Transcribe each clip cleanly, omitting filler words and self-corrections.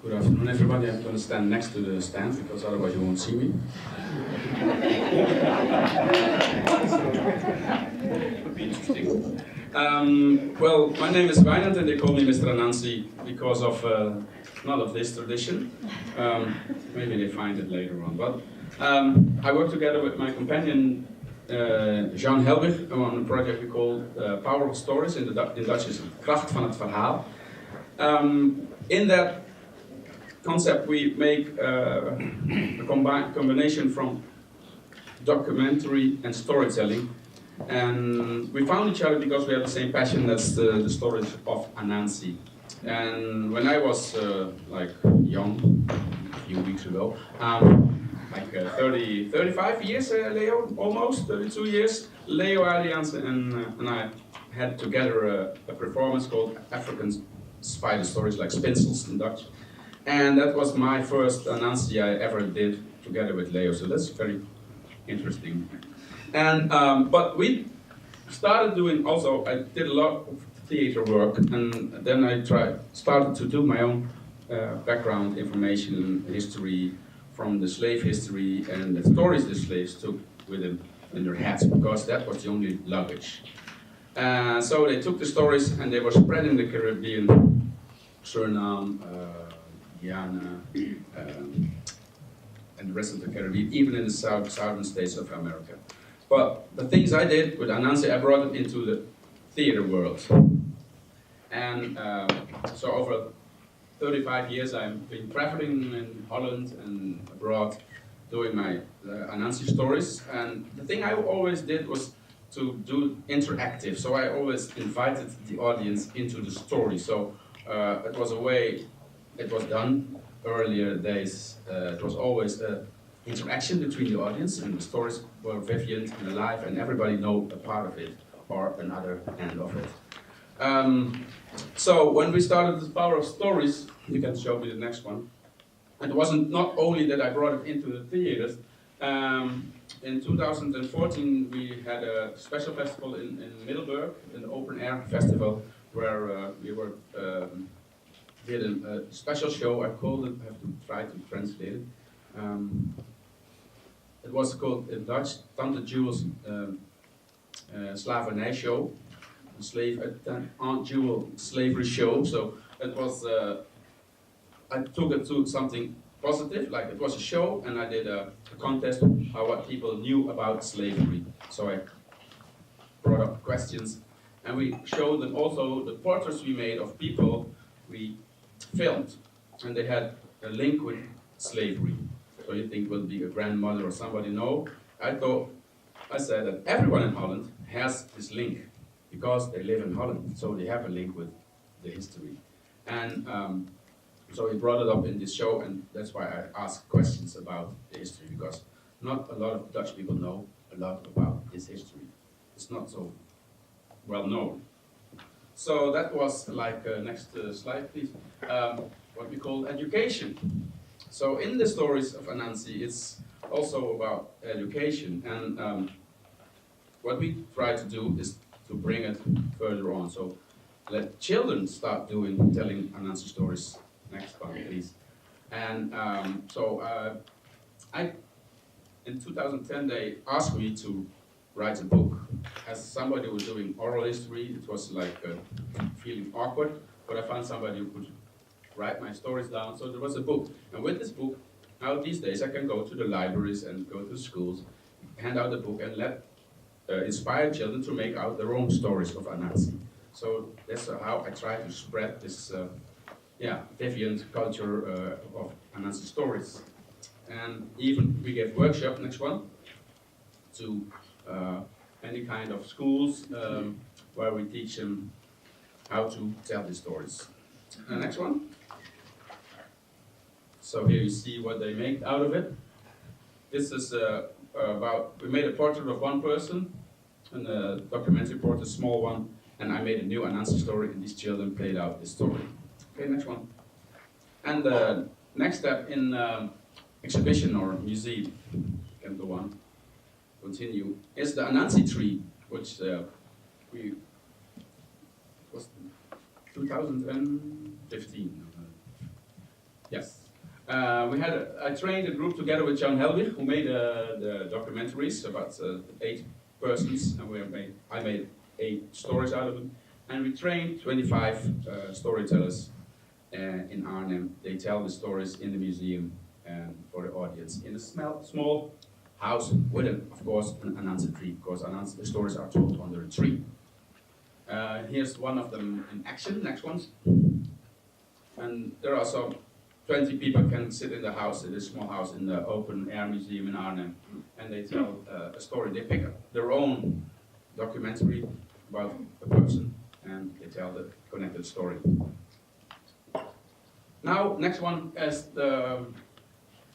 Good afternoon, everybody. I'm going to stand next to the stand because otherwise you won't see me. Would be interesting. Well, my name is Wijnand and they call me Mr. Anansi because of not of this tradition. Maybe they find it later on. But I work together with my companion Jean Helwig on a project we call Power of Stories. In Dutch is Kracht van het Verhaal. In that concept, we make a combination from documentary and storytelling. And we found each other because we have the same passion. That's the stories of Anansi. And when I was young, a few weeks ago, 35 years, Leo, almost 32 years, Leo Allianz and I had together a performance called African Spider Stories, like Spinsels in Dutch. And that was my first Anansi I ever did together with Leo, so that's very interesting. And but we started doing also. I did a lot of theater work, and then I started to do my own background information, history from the slave history and the stories the slaves took with them in their hats, because that was the only luggage. So they took the stories and they were spread in the Caribbean, Suriname, Guyana, and the rest of the Caribbean, even in the southern states of America. But the things I did with Anansi, I brought it into the theater world. And so over 35 years I've been traveling in Holland and abroad doing my Anansi stories. And the thing I always did was to do interactive. So I always invited the audience into the story. So it was a way it was done earlier days. It was always interaction between the audience, and the stories were vibrant and alive, and everybody know a part of it or another end of it. So when we started the Power of Stories, you can show me the next one. It wasn't not only that I brought it into the theaters. In 2014, we had a special festival in Middelburg, an open air festival, where we were did a special show. I called it. I have to try to translate it. It was called in Dutch Tante Jewel's Slavernij Show, Aunt Jewel Slavery Show. So it was. I took it to something positive, like it was a show, and I did a contest how what people knew about slavery. So I brought up questions, and we showed them also the portraits we made of people we filmed, and they had a link with slavery. So you think will be a grandmother or somebody? No, I said that everyone in Holland has this link because they live in Holland, so they have a link with the history. And so he brought it up in this show, and that's why I asked questions about the history, because not a lot of Dutch people know a lot about this history. It's not so well known. So that was like, next slide please, what we call education. So in the stories of Anansi, it's also about education, and what we try to do is to bring it further on. So let children start telling Anansi stories. Next one, please. And in 2010, they asked me to write a book. As somebody who was doing oral history, it was like feeling awkward, but I found somebody who could write my stories down, so there was a book. And with this book, now these days I can go to the libraries and go to schools, hand out the book and let inspire children to make out their own stories of Anansi. So that's how I try to spread this deviant culture of Anansi stories. And even we give workshop, next one, to any kind of schools where we teach them how to tell the stories. Next one. So here you see what they make out of it. This is we made a portrait of one person, and a documentary portrait, a small one, and I made a new Anansi story, and these children played out this story. Okay, next one. And the next step in exhibition or museum, can go on, continue, is the Anansi tree, which was 2015. Yes. I trained a group together with Jan Helwig, who made the documentaries, about 8 persons, and I made 8 stories out of them. And we trained 25 storytellers in Arnhem. They tell the stories in the museum for the audience in a small house with, of course, an Anansi tree, because the stories are told under a tree. Here's one of them in action, next one. And there are some 20 people can sit in the house, in this small house in the open air museum in Arnhem, and they tell a story. They pick up their own documentary about a person, and they tell the connected story. Now, next one is the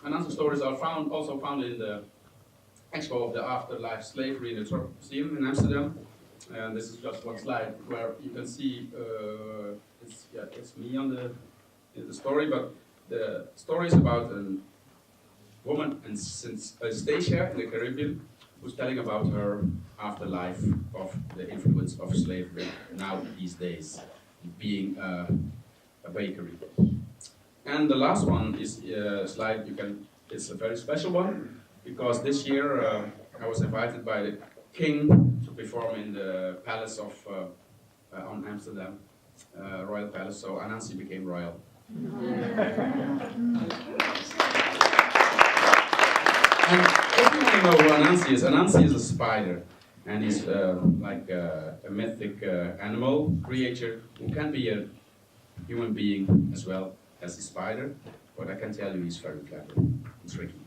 Anansi stories are also found in the expo of the afterlife slavery in the Museum in Amsterdam. And this is just one slide where you can see it's me in the story, but the story is about a woman in Stacia in the Caribbean who's telling about her afterlife of the influence of slavery now these days, being a bakery. And the last one is a slide it's a very special one, because this year I was invited by the king to perform in the palace of on Amsterdam, Royal Palace, so Anansi became royal. And if you want to know who Anansi is a spider, and he's like a mythic animal creature who can be a human being as well as a spider, but I can tell you he's very clever and tricky.